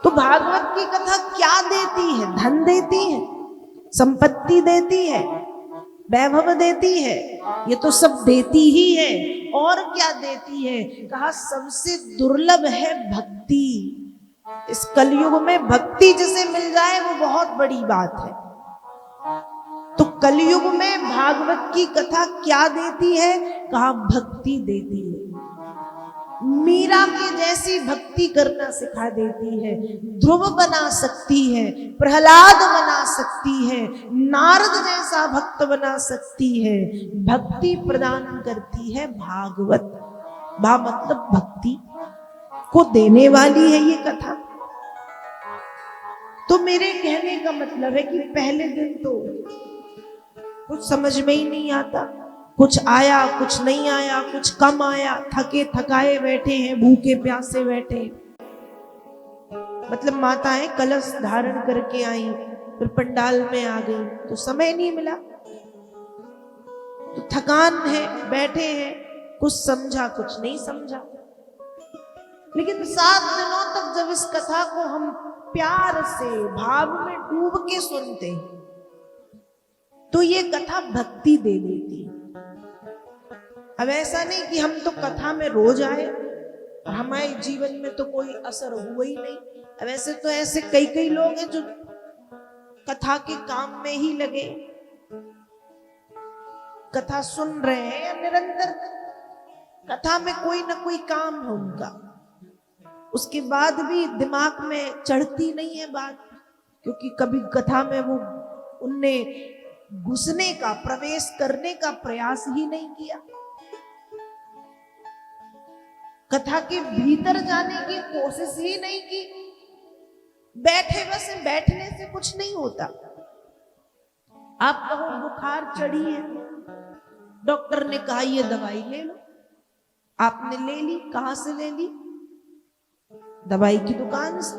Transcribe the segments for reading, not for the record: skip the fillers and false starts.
तो भागवत की कथा क्या देती है? धन देती है, संपत्ति देती है, वैभव देती है, ये तो सब देती ही है। और क्या देती है? कहा सबसे दुर्लभ है भक्ति। इस कलयुग में भक्ति जिसे मिल जाए वो बहुत बड़ी बात है। तो कलयुग में भागवत की कथा क्या देती है? कहा भक्ति देती है। मीरा के जैसी भक्ति करना सिखा देती है, ध्रुव बना सकती है, प्रहलाद बना सकती है, नारद जैसा भक्त बना सकती है। भक्ति प्रदान करती है भागवत। भा मतलब भक्ति को देने वाली है ये कथा। तो मेरे कहने का मतलब है कि पहले दिन तो कुछ समझ में ही नहीं आता, कुछ आया कुछ नहीं आया, कुछ कम आया, थके थकाए बैठे हैं, भूखे प्यासे बैठे हैं। मतलब माताएं कलश धारण करके आई, फिर पंडाल में आ गई, तो समय नहीं मिला, तो थकान है, बैठे हैं, कुछ समझा कुछ नहीं समझा। लेकिन 7 दिनों तक जब इस कथा को हम प्यार से भाव में डूब के सुनते तो ये कथा भक्ति दे देती। अब ऐसा नहीं कि हम तो कथा में रोज आए और हमारे जीवन में तो कोई असर हुआ ही नहीं। अब ऐसे तो ऐसे कई लोग हैं जो कथा के काम में ही लगे, कथा सुन रहे हैं या निरंतर कथा में कोई ना कोई काम है उनका, उसके बाद भी दिमाग में चढ़ती नहीं है बात, क्योंकि कभी कथा में वो उनने घुसने का, प्रवेश करने का प्रयास ही नहीं किया, कथा के भीतर जाने की कोशिश ही नहीं की। बैठे बस, बैठने से कुछ नहीं होता। आप कहो बुखार चढ़ी है, डॉक्टर ने कहा ये दवाई ले लो, आपने ले ली। कहां से ले ली? दवाई की दुकान से।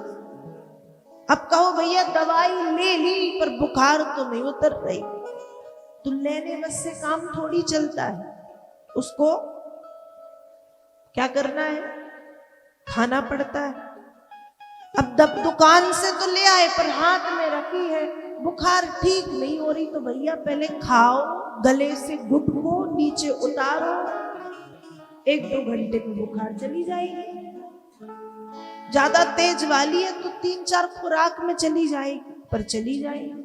अब कहो भैया दवाई ले ली पर बुखार तो नहीं उतर रही, तो लेने बस से काम थोड़ी चलता है, उसको क्या करना है? खाना पड़ता है। अब दुकान से तो ले आए पर हाथ में रखी है, बुखार ठीक नहीं हो रही, तो भैया पहले खाओ, गले से घुट को नीचे उतारो, 1-2 घंटे में बुखार चली जाएगी। ज्यादा तेज वाली है तो 3-4 खुराक में चली जाएगी, पर चली जाएगी।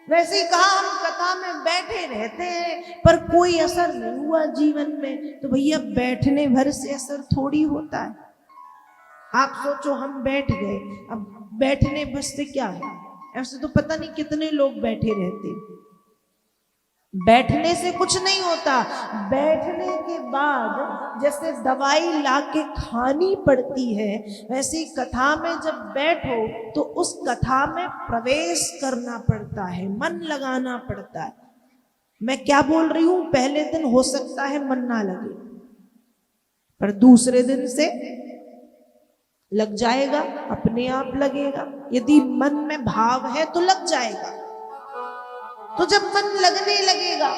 वैसे ही कहा हम कथा में बैठे रहते हैं पर कोई असर नहीं हुआ जीवन में, तो भैया बैठने भर से असर थोड़ी होता है। आप सोचो हम बैठ गए, अब बैठने भर से क्या है? ऐसे तो पता नहीं कितने लोग बैठे रहते, बैठने से कुछ नहीं होता। बैठने के बाद जैसे दवाई लाके खानी पड़ती है, वैसे कथा में जब बैठो तो उस कथा में प्रवेश करना पड़ता है, मन लगाना पड़ता है। मैं क्या बोल रही हूं, पहले दिन हो सकता है मन ना लगे, पर दूसरे दिन से लग जाएगा, अपने आप लगेगा। यदि मन में भाव है तो लग जाएगा। तो जब मन लगने लगेगा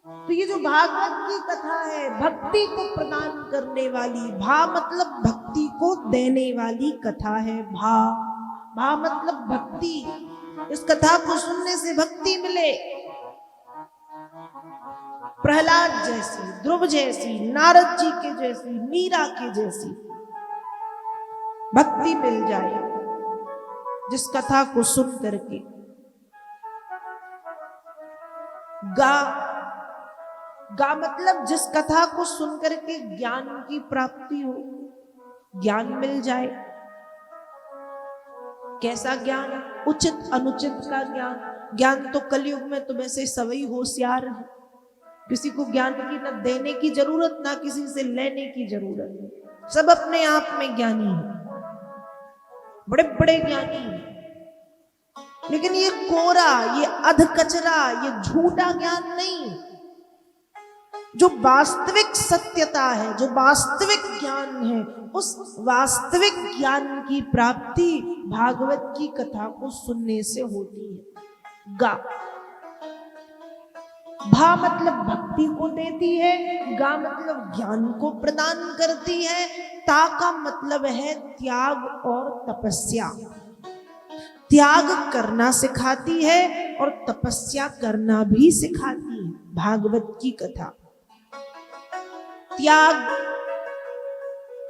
तो ये जो भागवत की कथा है, भक्ति को प्रदान करने वाली, भा मतलब भक्ति को देने वाली कथा है। भा मतलब भक्ति। इस कथा को सुनने से भक्ति मिले, प्रहलाद जैसी, ध्रुव जैसी, नारद जी के जैसी, मीरा के जैसी भक्ति मिल जाए जिस कथा को सुन करके। गा मतलब जिस कथा को सुनकर के ज्ञान की प्राप्ति हो, ज्ञान मिल जाए। कैसा ज्ञान? उचित अनुचित का ज्ञान। ज्ञान तो कलयुग में तो वैसे सभी होशियार है, किसी को ज्ञान की न देने की जरूरत, ना किसी से लेने की जरूरत है, सब अपने आप में ज्ञानी है, बड़े बड़े ज्ञानी है। लेकिन ये कोरा, ये अध कचरा, ये झूठा ज्ञान नहीं। जो वास्तविक सत्यता है, जो वास्तविक ज्ञान है, उस वास्तविक ज्ञान की प्राप्ति भागवत की कथा को सुनने से होती है। गा भा मतलब भक्ति को देती है, गा मतलब ज्ञान को प्रदान करती है, ता का मतलब है त्याग और तपस्या। त्याग करना सिखाती है और तपस्या करना भी सिखाती है भागवत की कथा। त्याग,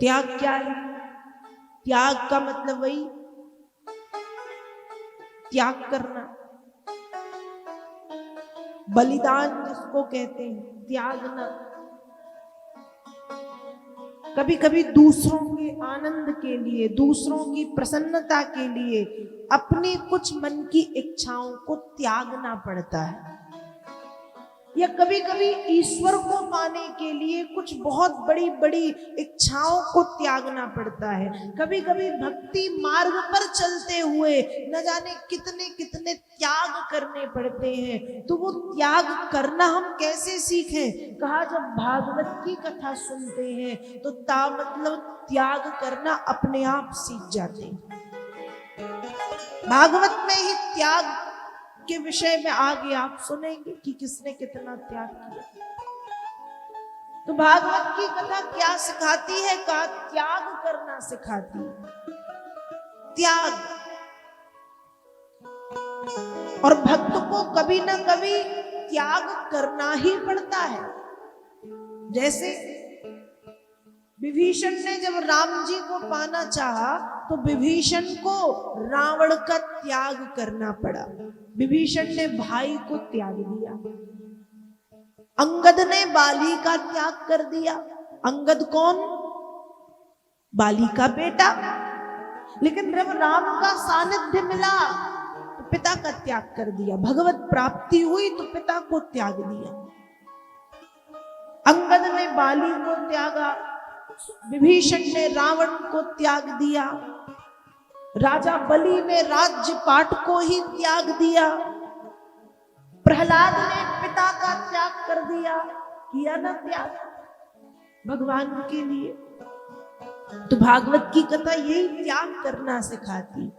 त्याग क्या है? त्याग का मतलब वही त्याग करना, बलिदान जिसको कहते हैं, त्यागना। कभी कभी दूसरों के आनंद के लिए, दूसरों की प्रसन्नता के लिए अपनी कुछ मन की इच्छाओं को त्यागना पड़ता है, या कभी कभी ईश्वर को पाने के लिए कुछ बहुत बड़ी बड़ी इच्छाओं को त्यागना पड़ता है। कभी कभी भक्ति मार्ग पर चलते हुए न जाने कितने कितने त्याग करने पड़ते हैं। तो वो त्याग करना हम कैसे सीखें? कहा जब भागवत की कथा सुनते हैं तो ता मतलब त्याग करना अपने आप सीख जाते हैं। भागवत में ही त्याग के विषय में आगे आप सुनेंगे कि किसने कितना त्याग किया। तो भागवत की कथा क्या सिखाती है? का त्याग करना सिखाती है, त्याग। और भक्त को कभी ना कभी त्याग करना ही पड़ता है। जैसे विभीषण ने जब राम जी को पाना चाहा तो विभीषण को रावण का त्याग करना पड़ा। विभीषण ने भाई को त्याग दिया, अंगद ने बाली का त्याग कर दिया। अंगद कौन? बाली का बेटा। लेकिन जब राम का सानिध्य मिला तो पिता का त्याग कर दिया। भगवत प्राप्ति हुई तो पिता को त्याग दिया। अंगद ने बाली को त्यागा, विभीषण ने रावण को त्याग दिया, राजा बलि ने राज्य पाट को ही त्याग दिया, प्रहलाद ने पिता का त्याग कर दिया। किया ना त्याग भगवान के लिए। तो भागवत की कथा यही त्याग करना सिखाती।